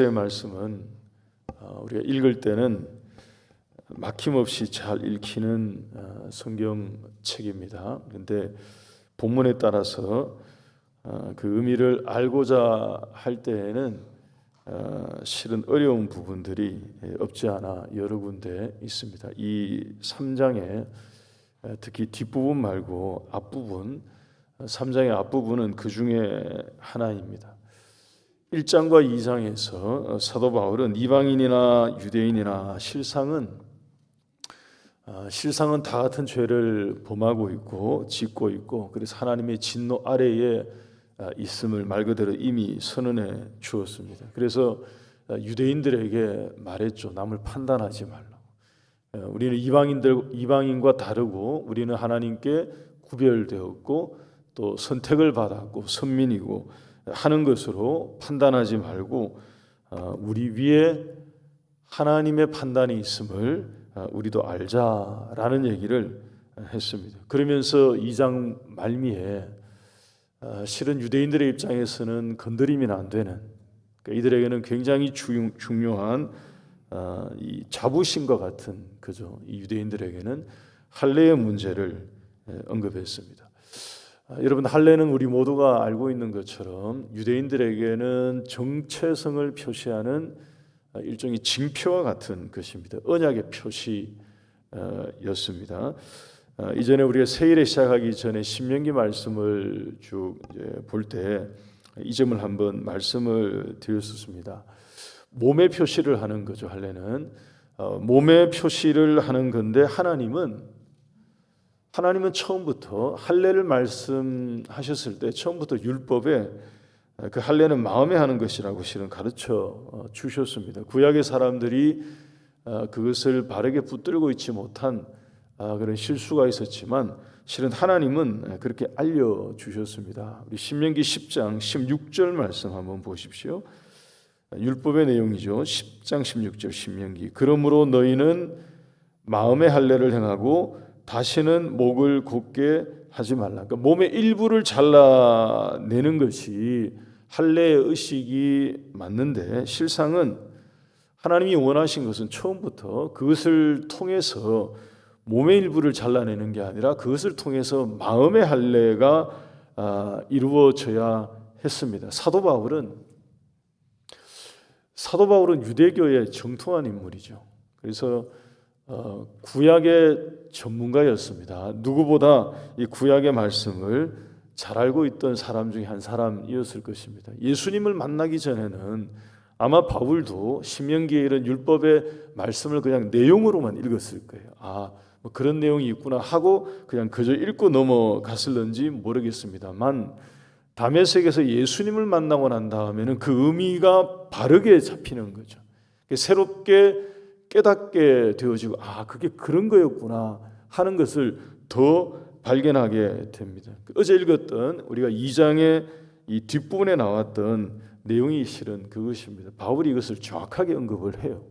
의 말씀은 우리가 읽을 때는 막힘없이 잘 읽히는 성경책입니다. 그런데 본문에 따라서 그 의미를 알고자 할 때에는 실은 어려운 부분들이 없지 않아 여러 군데 있습니다. 이 3장에 특히 뒷부분 말고 앞부분, 3장의 앞부분은 그 중에 하나입니다. 1장과 2장에서 사도 바울은 이방인이나 유대인이나 실상은 다 같은 죄를 범하고 있고 짓고 있고, 그래서 하나님의 진노 아래에 있음을 말 그대로 이미 선언해 주었습니다. 그래서 유대인들에게 말했죠. 남을 판단하지 말라고. 우리는 이방인과 다르고 우리는 하나님께 구별되었고 또 선택을 받았고 선민이고 하는 것으로 판단하지 말고 우리 위에 하나님의 판단이 있음을 우리도 알자라는 얘기를 했습니다. 그러면서 2장 말미에 실은 유대인들의 입장에서는 건드리면 안 되는, 그러니까 이들에게는 굉장히 중요한 이 자부심과 같은, 그죠? 이 유대인들에게는 할례의 문제를 언급했습니다. 여러분, 할례는 우리 모두가 알고 있는 것처럼 유대인들에게는 정체성을 표시하는 일종의 징표와 같은 것입니다. 언약의 표시였습니다. 이전에 우리가 세일에 시작하기 전에 신명기 말씀을 쭉 볼 때 이 점을 한번 말씀을 드렸었습니다. 몸의 표시를 하는 거죠. 할례는 몸의 표시를 하는 건데 하나님은 처음부터 할례를 말씀하셨을 때 처음부터 율법에 그 할례는 마음에 하는 것이라고 실은 가르쳐 주셨습니다. 구약의 사람들이 그것을 바르게 붙들고 있지 못한 그런 실수가 있었지만 실은 하나님은 그렇게 알려주셨습니다. 우리 신명기 10장 16절 말씀 한번 보십시오. 율법의 내용이죠. 10장 16절 신명기. 그러므로 너희는 마음의 할례를 행하고 다시는 목을 곧게 하지 말라. 그러니까 몸의 일부를 잘라내는 것이 할례의 의식이 맞는데 실상은 하나님이 원하신 것은 처음부터 그것을 통해서 몸의 일부를 잘라내는 게 아니라 그것을 통해서 마음의 할례가 이루어져야 했습니다. 사도 바울은 유대교의 정통한 인물이죠. 그래서 구약의 전문가였습니다. 누구보다 이 구약의 말씀을 잘 알고 있던 사람 중에 한 사람이었을 것입니다. 예수님을 만나기 전에는 아마 바울도 신명기에 이런 율법의 말씀을 그냥 내용으로만 읽었을 거예요. 뭐 그런 내용이 있구나 하고 그냥 그저 읽고 넘어갔을런지 모르겠습니다만 다메섹에서 예수님을 만나고 난 다음에는 그 의미가 바르게 잡히는 거죠. 새롭게 깨닫게 되어지고 그게 그런 거였구나 하는 것을 더 발견하게 됩니다. 어제 읽었던 우리가 2장의 이 뒷부분에 나왔던 내용이 실은 그것입니다. 바울이 이것을 정확하게 언급을 해요.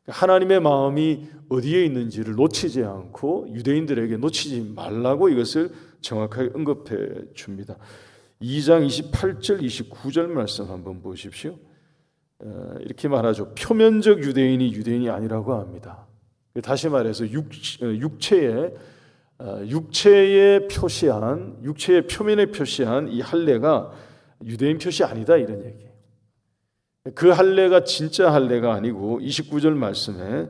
하나님의 마음이 어디에 있는지를 놓치지 않고 유대인들에게 놓치지 말라고 이것을 정확하게 언급해 줍니다. 2장 28절 29절 말씀 한번 보십시오. 이렇게 말하죠. 표면적 유대인이 아니라고 합니다. 다시 말해서 육체의 표면에 표시한 이 할례가 유대인 표시 아니다 이런 얘기예요. 그 할례가 진짜 할례가 아니고 29절 말씀에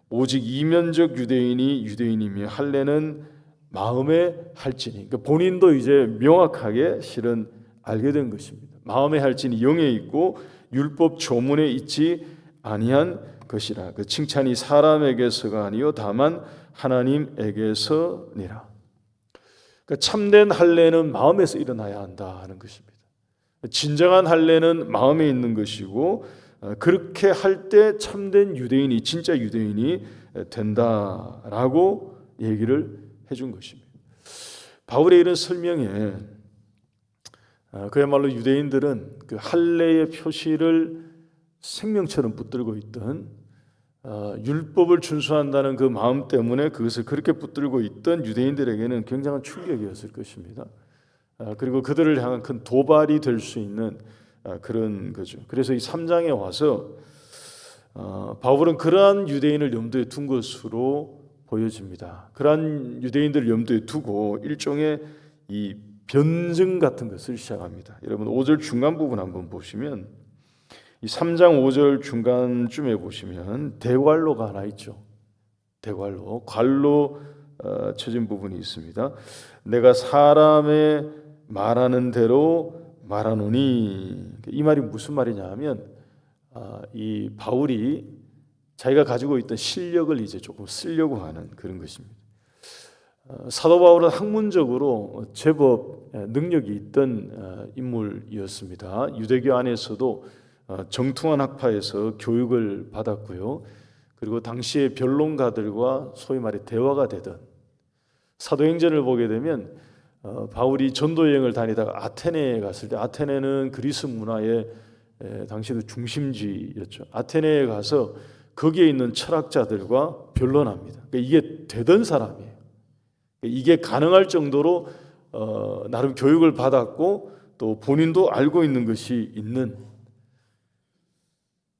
오직 이면적 유대인이며 할례는 마음에 할지니, 그러니까 본인도 이제 명확하게 실은 알게 된 것입니다. 마음에 할지니 영에 있고 율법 조문에 있지 아니한 것이라. 그 칭찬이 사람에게서가 아니요 다만 하나님에게서니라. 그러니까 참된 할례는 마음에서 일어나야 한다 하는 것입니다. 진정한 할례는 마음에 있는 것이고 그렇게 할 때 참된 유대인이 진짜 유대인이 된다라고 얘기를 해준 것입니다. 바울의 이런 설명에 그야말로 유대인들은 그 할례의 표시를 생명처럼 붙들고 있던 율법을 준수한다는 그 마음 때문에 그것을 그렇게 붙들고 있던 유대인들에게는 굉장한 충격이었을 것입니다. 그리고 그들을 향한 큰 도발이 될 수 있는 그런 거죠. 그래서 이 3장에 와서 바울은 그러한 유대인을 염두에 둔 것으로 보여집니다. 그러한 유대인들을 염두에 두고 일종의 이 변증 같은 것을 시작합니다. 여러분 5절 중간 부분 한번 보시면 이 3장 5절 중간쯤에 보시면 대괄로가 하나 있죠. 대괄로, 괄로 쳐진 부분이 있습니다. 내가 사람의 말하는 대로 말하노니, 이 말이 무슨 말이냐 하면 이 바울이 자기가 가지고 있던 실력을 이제 조금 쓰려고 하는 그런 것입니다. 사도 바울은 학문적으로 제법 능력이 있던 인물이었습니다. 유대교 안에서도 정통한 학파에서 교육을 받았고요. 그리고 당시의 변론가들과 소위 말해 대화가 되던, 사도행전을 보게 되면 바울이 전도 여행을 다니다가 아테네에 갔을 때, 아테네는 그리스 문화의 당시도 중심지였죠. 아테네에 가서 거기에 있는 철학자들과 변론합니다. 그러니까 이게 되던 사람이에요. 이게 가능할 정도로 나름 교육을 받았고 또 본인도 알고 있는 것이 있는,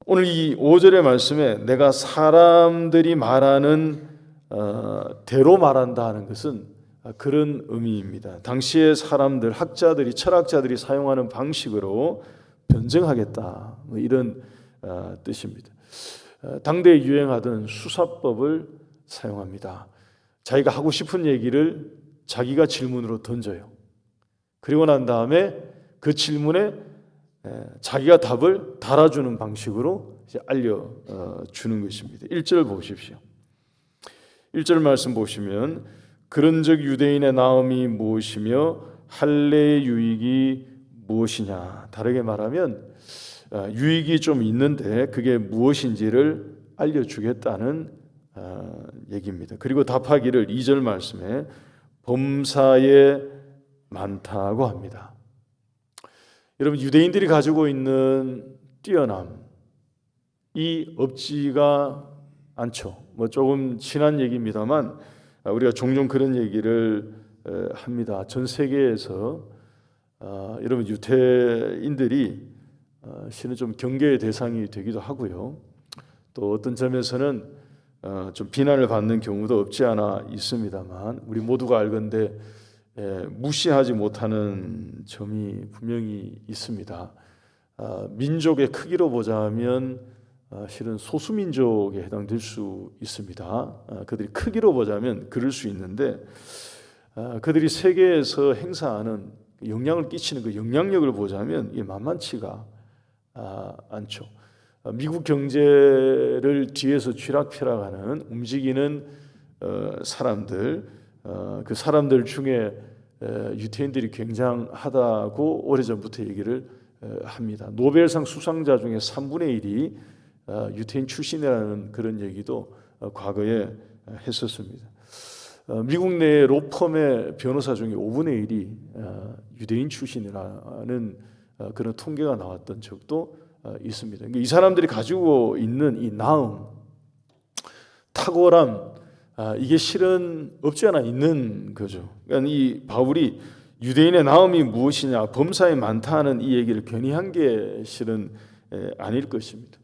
오늘 이 5절의 말씀에 내가 사람들이 말하는 대로 말한다 하는 것은 그런 의미입니다. 당시의 사람들, 학자들이, 철학자들이 사용하는 방식으로 변증하겠다, 뭐 이런 뜻입니다. 당대에 유행하던 수사법을 사용합니다. 자기가 하고 싶은 얘기를 자기가 질문으로 던져요. 그리고 난 다음에 그 질문에 자기가 답을 달아주는 방식으로 이제 알려주는 것입니다. 1절 보십시오. 1절 말씀 보시면 그런즉 유대인의 나음이 무엇이며 할례의 유익이 무엇이냐. 다르게 말하면 유익이 좀 있는데 그게 무엇인지를 알려주겠다는 얘기입니다. 그리고 답하기를 2절 말씀에 범사에 많다고 합니다. 여러분, 유대인들이 가지고 있는 뛰어남이 없지가 않죠. 뭐 조금 지난 얘기입니다만 우리가 종종 그런 얘기를 합니다. 전 세계에서 여러분 유태인들이 실은 좀 경계의 대상이 되기도 하고요. 또 어떤 점에서는 좀 비난을 받는 경우도 없지 않아 있습니다만 우리 모두가 알건대 무시하지 못하는 점이 분명히 있습니다. 민족의 크기로 보자면 실은 소수민족에 해당될 수 있습니다. 그들이 크기로 보자면 그럴 수 있는데 그들이 세계에서 행사하는 영향을 끼치는 그 영향력을 보자면 이게 만만치가 않죠. 미국 경제를 뒤에서 쥐락펴락하는 움직이는 사람들, 그 사람들 중에 유태인들이 굉장하다고 오래전부터 얘기를 합니다. 노벨상 수상자 중에 3분의 1이 유태인 출신이라는 그런 얘기도 과거에 했었습니다. 미국 내 로펌의 변호사 중에 5분의 1이 유대인 출신이라는 그런 통계가 나왔던 적도 있습니다. 이 사람들이 가지고 있는 이 나음, 탁월함, 이게 실은 없지 않아 있는 거죠. 그러니까 이 바울이 유대인의 나음이 무엇이냐, 범사에 많다 하는 이 얘기를 괜히 한 게 실은 아닐 것입니다.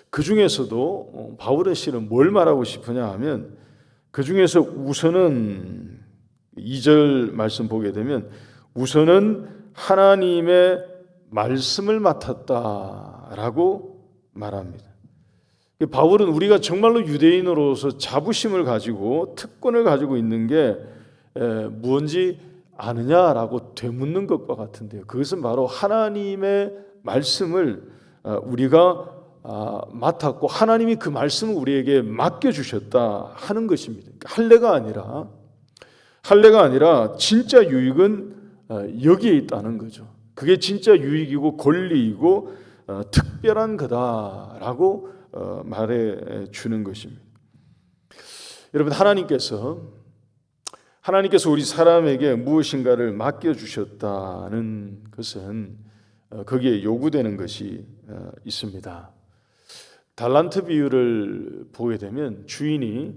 그 중에서도 바울은 실은 뭘 말하고 싶으냐 하면 그 중에서 우선은 2절 말씀 보게 되면 우선은 하나님의 말씀을 맡았다라고 말합니다. 바울은 우리가 정말로 유대인으로서 자부심을 가지고 특권을 가지고 있는 게 무엇인지 아느냐라고 되묻는 것과 같은데요. 그것은 바로 하나님의 말씀을 우리가 맡았고 하나님이 그 말씀을 우리에게 맡겨주셨다 하는 것입니다. 할례가 아니라 진짜 유익은 여기에 있다는 거죠. 그게 진짜 유익이고 권리이고 특별한 거다라고 말해 주는 것입니다. 여러분, 하나님께서 우리 사람에게 무엇인가를 맡겨주셨다는 것은 거기에 요구되는 것이 있습니다. 달란트 비유를 보게 되면 주인이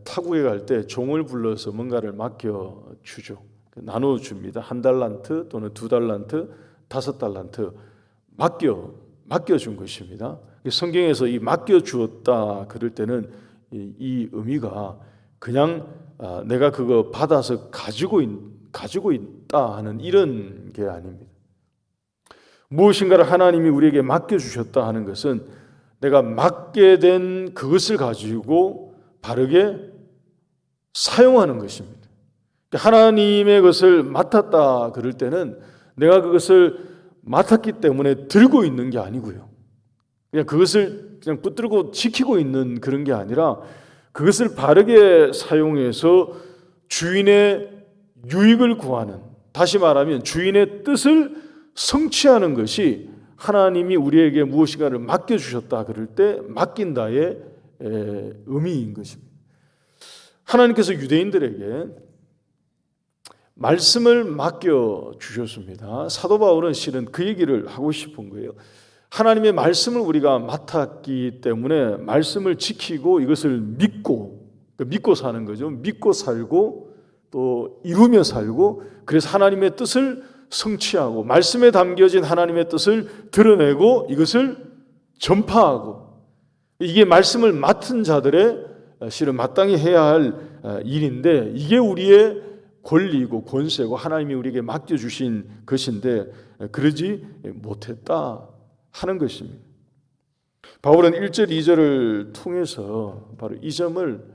타국에 갈 때 종을 불러서 뭔가를 맡겨주죠. 나눠줍니다. 1달란트 또는 2달란트, 5달란트 맡겨준 것입니다. 성경에서 이 맡겨주었다 그럴 때는 이 의미가 그냥 내가 그거 받아서 가지고 있다 하는 이런 게 아닙니다. 무엇인가를 하나님이 우리에게 맡겨주셨다 하는 것은 내가 맡게 된 그것을 가지고 바르게 사용하는 것입니다. 하나님의 것을 맡았다 그럴 때는 내가 그것을 맡았기 때문에 들고 있는 게 아니고요. 그냥 그것을 그냥 붙들고 지키고 있는 그런 게 아니라 그것을 바르게 사용해서 주인의 유익을 구하는, 다시 말하면 주인의 뜻을 성취하는 것이 하나님이 우리에게 무엇인가를 맡겨주셨다 그럴 때 맡긴다의 의미인 것입니다. 하나님께서 유대인들에게 말씀을 맡겨주셨습니다. 사도 바울은 실은 그 얘기를 하고 싶은 거예요. 하나님의 말씀을 우리가 맡았기 때문에 말씀을 지키고 이것을 믿고 사는 거죠. 믿고 살고 또 이루며 살고, 그래서 하나님의 뜻을 성취하고 말씀에 담겨진 하나님의 뜻을 드러내고 이것을 전파하고, 이게 말씀을 맡은 자들의 실은 마땅히 해야 할 일인데, 이게 우리의 권리고 권세고 하나님이 우리에게 맡겨주신 것인데 그러지 못했다 하는 것입니다. 바울은 1절 2절을 통해서 바로 이 점을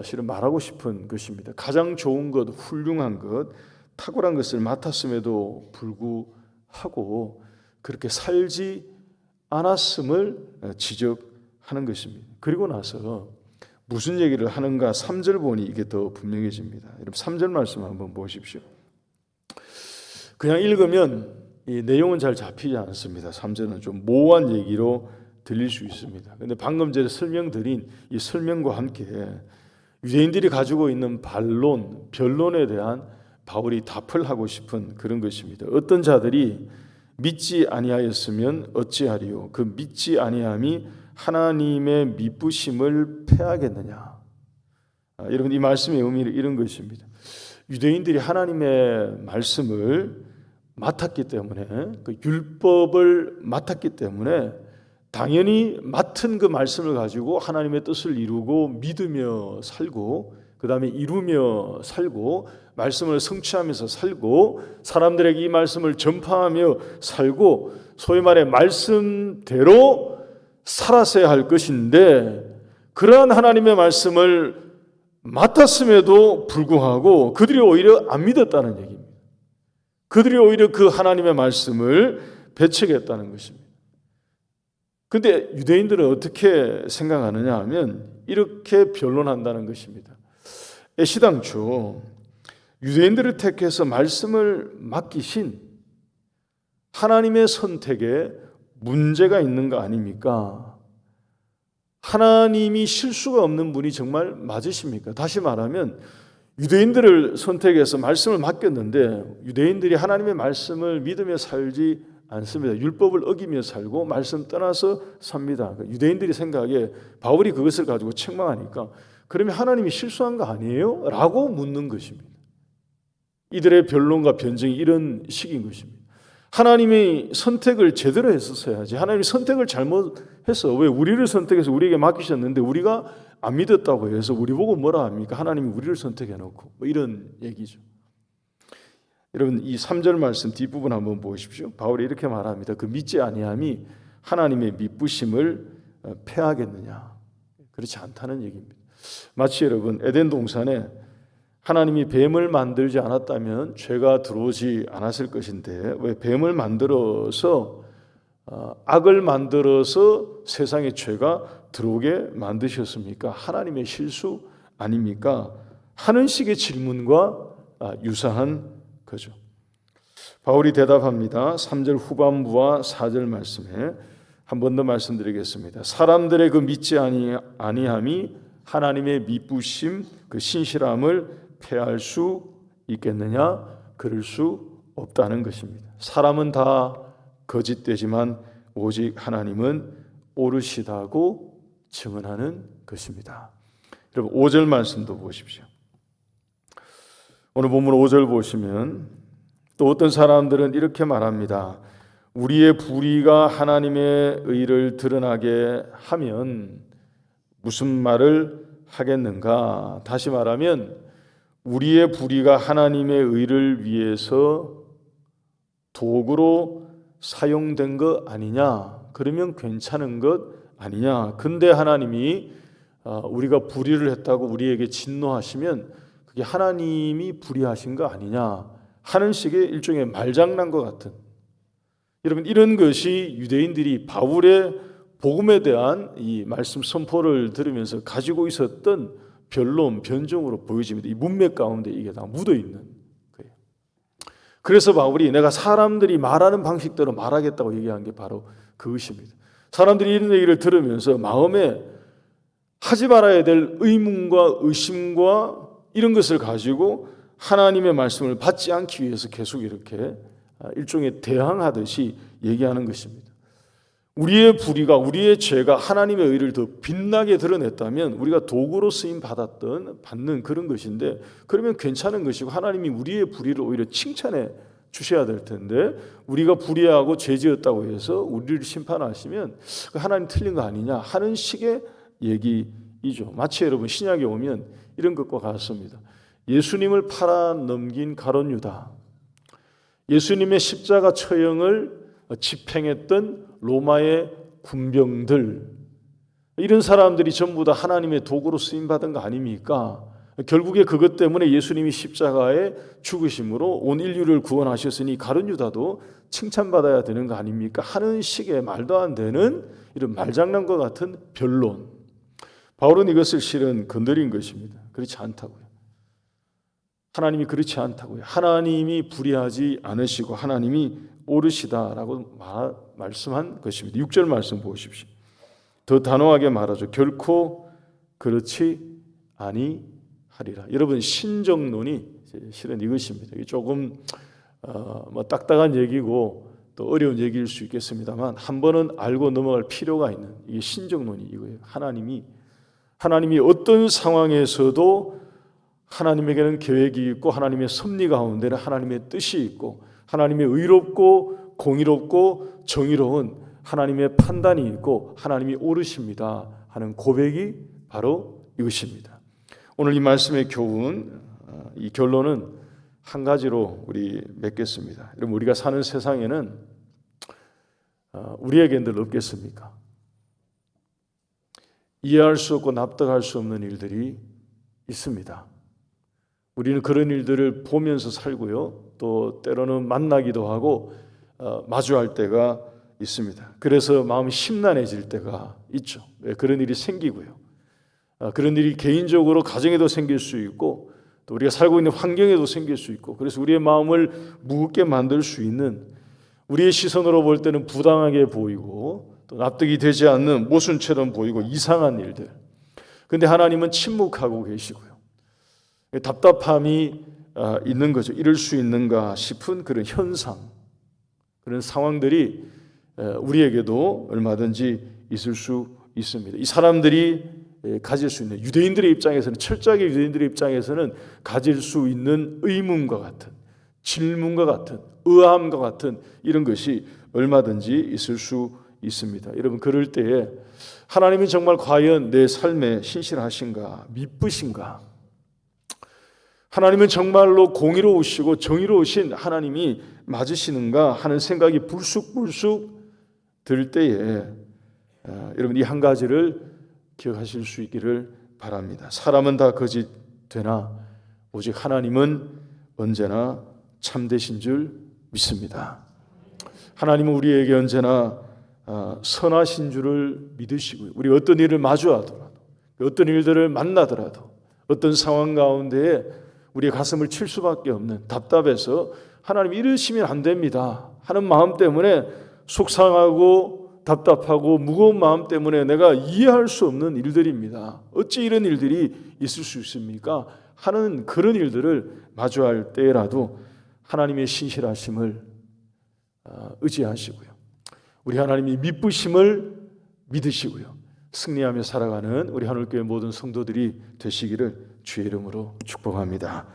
실은 말하고 싶은 것입니다. 가장 좋은 것, 훌륭한 것, 탁월한 것을 맡았음에도 불구하고 그렇게 살지 않았음을 지적하는 것입니다. 그리고 나서 무슨 얘기를 하는가 3절 보니 이게 더 분명해집니다. 여러분 3절 말씀 한번 보십시오. 그냥 읽으면 이 내용은 잘 잡히지 않습니다. 3절은 좀 모호한 얘기로 들릴 수 있습니다. 그런데 방금 전에 설명드린 이 설명과 함께 유대인들이 가지고 있는 변론에 대한 바울이 답을 하고 싶은 그런 것입니다. 어떤 자들이 믿지 아니하였으면 어찌하리요? 그 믿지 아니함이 하나님의 미쁘심을 패하겠느냐? 여러분 이 말씀의 의미는 이런 것입니다. 유대인들이 하나님의 말씀을 맡았기 때문에, 그 율법을 맡았기 때문에 당연히 맡은 그 말씀을 가지고 하나님의 뜻을 이루고 믿으며 살고, 그 다음에 이루며 살고, 말씀을 성취하면서 살고, 사람들에게 이 말씀을 전파하며 살고, 소위 말해 말씀대로 살았어야 할 것인데, 그러한 하나님의 말씀을 맡았음에도 불구하고 그들이 오히려 안 믿었다는 얘기입니다. 그들이 오히려 그 하나님의 말씀을 배척했다는 것입니다. 그런데 유대인들은 어떻게 생각하느냐 하면 이렇게 변론한다는 것입니다. 애시당초 유대인들을 택해서 말씀을 맡기신 하나님의 선택에 문제가 있는 거 아닙니까? 하나님이 실수가 없는 분이 정말 맞으십니까? 다시 말하면 유대인들을 선택해서 말씀을 맡겼는데 유대인들이 하나님의 말씀을 믿으며 살지 않습니다. 율법을 어기며 살고 말씀 떠나서 삽니다. 유대인들이 생각에 바울이 그것을 가지고 책망하니까 그러면 하나님이 실수한 거 아니에요? 라고 묻는 것입니다. 이들의 변론과 변증이 이런 식인 것입니다. 하나님이 선택을 제대로 했었어야지. 하나님이 선택을 잘못해서 왜 우리를 선택해서 우리에게 맡기셨는데 우리가 안 믿었다고 해서 우리 보고 뭐라 합니까? 하나님이 우리를 선택해놓고 뭐 이런 얘기죠. 여러분 이 3절 말씀 뒷부분 한번 보십시오. 바울이 이렇게 말합니다. 그 믿지 아니함이 하나님의 미쁘심을 패하겠느냐? 그렇지 않다는 얘기입니다. 마치 여러분 에덴 동산에 하나님이 뱀을 만들지 않았다면 죄가 들어오지 않았을 것인데 왜 뱀을 만들어서 악을 만들어서 세상에 죄가 들어오게 만드셨습니까? 하나님의 실수 아닙니까? 하는 식의 질문과 유사한 거죠. 바울이 대답합니다. 3절 후반부와 4절 말씀에 한 번 더 말씀드리겠습니다. 사람들의 그 믿지 아니함이 하나님의 미쁘심, 그 신실함을 패할 수 있겠느냐? 그럴 수 없다는 것입니다. 사람은 다 거짓되지만 오직 하나님은 오르시다고 증언하는 것입니다. 여러분 5절 말씀도 보십시오. 오늘 본문 5절 보시면 또 어떤 사람들은 이렇게 말합니다. 우리의 불의가 하나님의 의를 드러나게 하면 무슨 말을 하겠는가? 다시 말하면 우리의 불의가 하나님의 의를 위해서 도구로 사용된 것 아니냐? 그러면 괜찮은 것 아니냐? 근데 하나님이 우리가 불의를 했다고 우리에게 진노하시면 그게 하나님이 불의하신 거 아니냐 하는 식의 일종의 말장난과 같은, 여러분 이런 것이 유대인들이 바울의 복음에 대한 이 말씀 선포를 들으면서 가지고 있었던 변론, 변종으로 보여집니다. 이 문맥 가운데 이게 다 묻어 있는 거예요. 그래서 바울이 내가 사람들이 말하는 방식대로 말하겠다고 얘기한 게 바로 그것입니다. 사람들이 이런 얘기를 들으면서 마음에 하지 말아야 될 의문과 의심과 이런 것을 가지고 하나님의 말씀을 받지 않기 위해서 계속 이렇게 일종의 대항하듯이 얘기하는 것입니다. 우리의 불의가, 우리의 죄가 하나님의 의를 더 빛나게 드러냈다면 우리가 도구로 쓰임 받는 그런 것인데, 그러면 괜찮은 것이고 하나님이 우리의 불의를 오히려 칭찬해 주셔야 될 텐데, 우리가 불의하고 죄지었다고 해서 우리를 심판하시면 하나님 틀린 거 아니냐 하는 식의 얘기이죠. 마치 여러분 신약에 오면 이런 것과 같습니다. 예수님을 팔아 넘긴 가룟 유다, 예수님의 십자가 처형을 집행했던 로마의 군병들, 이런 사람들이 전부 다 하나님의 도구로 쓰임받은 거 아닙니까? 결국에 그것 때문에 예수님이 십자가에 죽으심으로 온 인류를 구원하셨으니 가룟 유다도 칭찬받아야 되는 거 아닙니까? 하는 식의 말도 안 되는 이런 말장난과 같은 변론. 바울은 이것을 실은 건드린 것입니다. 그렇지 않다고요. 하나님이 그렇지 않다고요. 하나님이 불의하지 않으시고 하나님이 옳으시다라고 말씀한 것입니다. 6절 말씀 보십시오. 더 단호하게 말하죠. 결코 그렇지 아니하리라. 여러분 신정론이 실은 이것입니다. 이게 조금 딱딱한 얘기고 또 어려운 얘기일 수 있겠습니다만 한 번은 알고 넘어갈 필요가 있는 이게 신정론이 이거예요. 하나님이 어떤 상황에서도 하나님에게는 계획이 있고 하나님의 섭리 가운데는 하나님의 뜻이 있고 하나님의 의롭고 공의롭고 정의로운 하나님의 판단이 있고 하나님이 옳으십니다 하는 고백이 바로 이것입니다. 오늘 이 말씀의 교훈, 이 결론은 한 가지로 우리 맺겠습니다. 여러분 우리가 사는 세상에는 우리에게 늘 없겠습니까? 이해할 수 없고 납득할 수 없는 일들이 있습니다. 우리는 그런 일들을 보면서 살고요. 또 때로는 만나기도 하고 마주할 때가 있습니다. 그래서 마음이 심란해질 때가 있죠. 그런 일이 생기고요. 그런 일이 개인적으로 가정에도 생길 수 있고 또 우리가 살고 있는 환경에도 생길 수 있고, 그래서 우리의 마음을 무겁게 만들 수 있는, 우리의 시선으로 볼 때는 부당하게 보이고 또 납득이 되지 않는 모순처럼 보이고 이상한 일들. 그런데 하나님은 침묵하고 계시고요. 답답함이 있는 거죠. 이럴 수 있는가 싶은 그런 현상, 그런 상황들이 우리에게도 얼마든지 있을 수 있습니다. 이 사람들이 가질 수 있는, 유대인들의 입장에서는, 철저하게 유대인들의 입장에서는 가질 수 있는 의문과 같은, 질문과 같은, 의아함과 같은 이런 것이 얼마든지 있을 수 있습니다. 여러분 그럴 때에 하나님은 정말 과연 내 삶에 신실하신가, 믿으신가? 하나님은 정말로 공의로우시고 정의로우신 하나님이 맞으시는가 하는 생각이 불쑥불쑥 들 때에 여러분 이 한 가지를 기억하실 수 있기를 바랍니다. 사람은 다 거짓 되나 오직 하나님은 언제나 참되신 줄 믿습니다. 하나님은 우리에게 언제나 선하신 줄을 믿으시고요. 우리 어떤 일을 마주하더라도, 어떤 일들을 만나더라도, 어떤 상황 가운데에 우리의 가슴을 칠 수밖에 없는, 답답해서 하나님 이러시면 안 됩니다 하는 마음 때문에 속상하고 답답하고 무거운 마음 때문에 내가 이해할 수 없는 일들입니다. 어찌 이런 일들이 있을 수 있습니까? 하는 그런 일들을 마주할 때라도 하나님의 신실하심을 의지하시고요. 우리 하나님이 믿으심을 믿으시고요. 승리하며 살아가는 우리 하늘교회 모든 성도들이 되시기를 주의 이름으로 축복합니다.